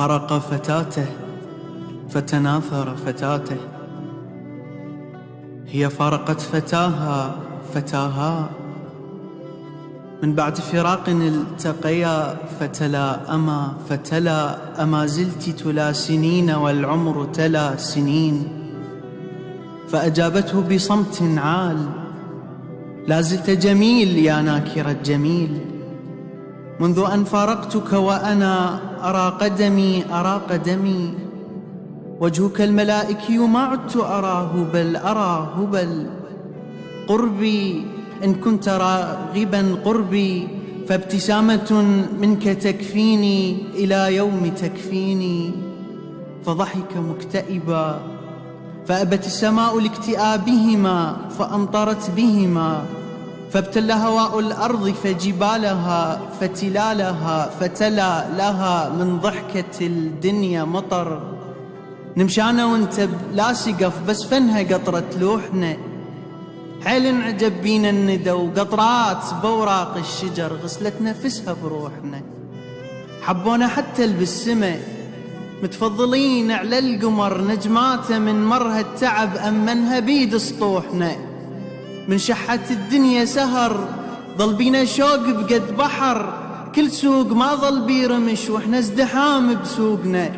فارق فتاته فتناثر فتاته، هي فارقت فتاها من بعد فراق التقيا فتلا أما زلت تلا سنين والعمر تلا سنين. فأجابته بصمت عال: لا زلت جميل يا ناكر الجميل، منذ أن فارقتك وأنا أرى قدمي، وجهك الملائكي ما عدت أراه بل قربي إن كنت راغبا قربي، فابتسامة منك تكفيني إلى يوم تكفيني. فضحك مكتئبا فأبت السماء لاكتئابهما فأمطرت بهما، فابتل هواء الأرض فجبالها فتلالها فتلا لها من ضحكة الدنيا مطر. نمشانا وانت لا سقف بس فنها قطرة لوحنا، حيل انعجب بينا الندى وقطرات بوراق الشجر غسلت نفسها بروحنا. حبونا حتى بالسما متفضلين على القمر، نجماته من مرها التعب أمنها بيد سطوحنا. من شحة الدنيا سهر ظل بينا شوق بقد بحر، كل سوق ما ظل بيرمش واحنا ازدحام بسوقنا.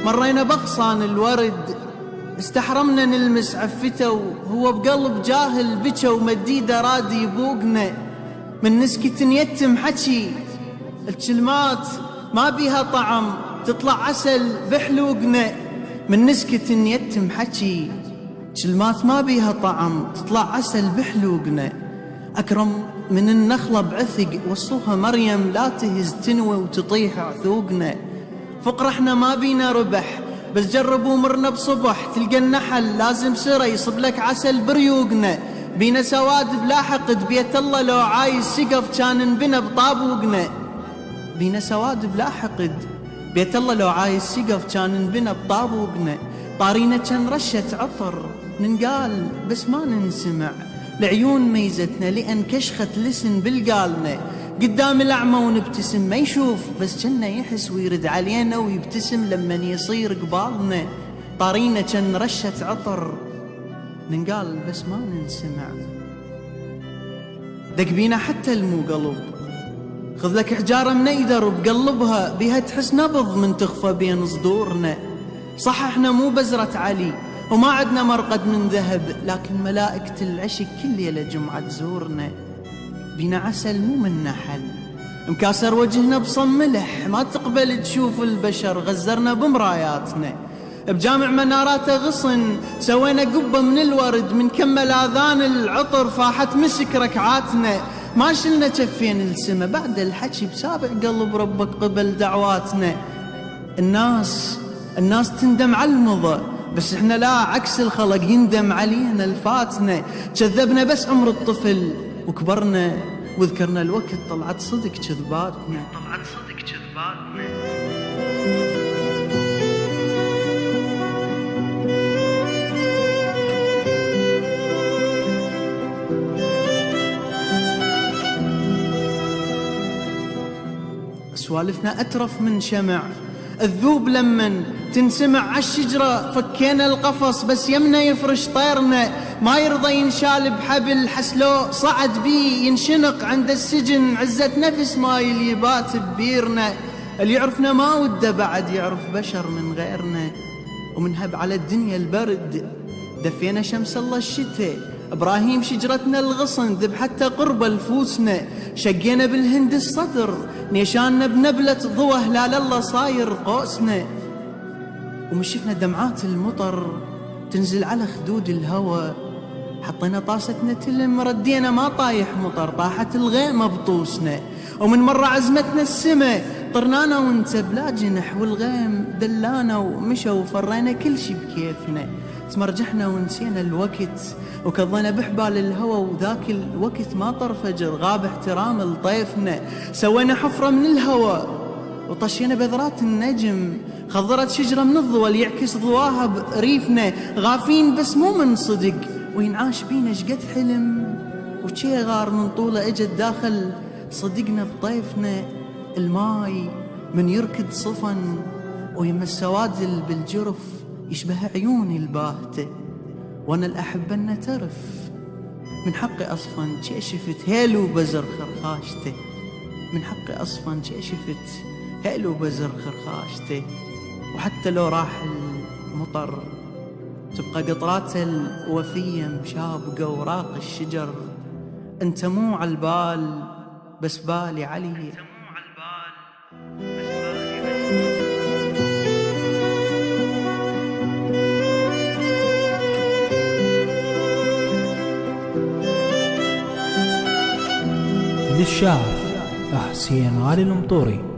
مرينا بغصان الورد استحرمنا نلمس عفته، وهو بقلب جاهل بكى ومديده رادي يبوقنا. من نسكت نيتم حكي الكلمات ما بيها طعم تطلع عسل بحلوقنا. من نسكت نيتم حكي كلمات ما بيها طعم تطلع عسل بحلوقنا. أكرم من النخلة بعثق وصوها مريم لا تهز تنوي وتطيح عثوقنا. فقر احنا ما بينا ربح بس جربوا مرنا بصبح، تلقى النحل لازم سرى يصب لك عسل بريوقنا. بينا سواد بلا حقد بيت الله لو عايز سقف كان انبنى بطابوقنا. بينا سواد بلا حقد بيت الله لو عايز سقف كان انبنى بطابوقنا. طارينا كان رشة عطر ننقال بس ما ننسمع، العيون ميزتنا لأن كشخت لسن بالقالنا. قدام الأعمى ونبتسم ما يشوف بس كنا يحس ويرد علينا ويبتسم لمن يصير قبالنا. طارينا كان رشة عطر ننقال بس ما ننسمع، دق بينا حتى المو قلب. خذ لك حجارة منيدر وبقلبها بيها تحس نبض من تخفى بين صدورنا. صح احنا مو بزرة علي وما عدنا مرقد من ذهب، لكن ملائكة العشق كل ليلة جمعة تزورنا. بينا عسل مو من نحل مكاسر وجهنا بصم ملح، ما تقبل تشوف البشر غزرنا بمراياتنا. بجامع مناراته غصن سوينا قبة من الورد، من كمل آذان العطر فاحت مسك ركعاتنا. ما شلنا كفين السما بعد الحكي بسابع قلب ربك قبل دعواتنا. الناس تندم على المضى بس احنا لا، عكس الخلق يندم علينا الفاتنا. كذبنا بس عمر الطفل وكبرنا وذكرنا الوقت طلعت صدق كذباتنا. سوالفنا أترف من شمع الذوب لمن تنسمع عالشجرة. فكينا القفص بس يمنا يفرش طيرنا، ما يرضى ينشال بحبل حسلو صعد بيه ينشنق عند السجن. عزة نفس ما يليبات ببيرنا، اللي يعرفنا ما وده بعد يعرف بشر من غيرنا. ومنهب على الدنيا البرد دفينا شمس الله الشتاء. إبراهيم شجرتنا الغصن ذب حتى قرب الفوسنا. شقينا بالهند الصدر نيشاننا بنبلة ضوى هلال الله صاير قوسنا. ومشفنا دمعات المطر تنزل على خدود الهوى. حطينا طاستنا تلم ردينا ما طايح مطر، طاحت الغيمة بطوسنا. ومن مرة عزمتنا السما طرنانا وانت بلا جنح، والغيم دلانا ومشى وفرينا كل شي بكيفنا. تمرجحنا ونسينا الوقت وكضينا بحبال الهوى، وذاك الوقت ما طر فجر غاب احترام لطيفنا. سوينا حفرة من الهوى وطشينا بذرات النجم خضرت شجرة من الضوى يعكس ضواها بريفنا، غافين بس مو من صدق، وينعاش بينا شقد حلم وشي غار من طوله اجت داخل صدقنا بطيفنا. الماي من يركض صفن ويم السوادل بالجرف يشبه عيوني الباهته، وانا الأحبة انه ترف من حقي اصفن شي شفت هيلو بزر خرخاشته، من حقي اصفن شي شفت هيلو بزر خرخاشته. وحتى لو راح المطر تبقى قطراته الوفية مشابقة وراق الشجر. انت مو عالبال بس بالي علي. للشاعر حسين علي المطوري.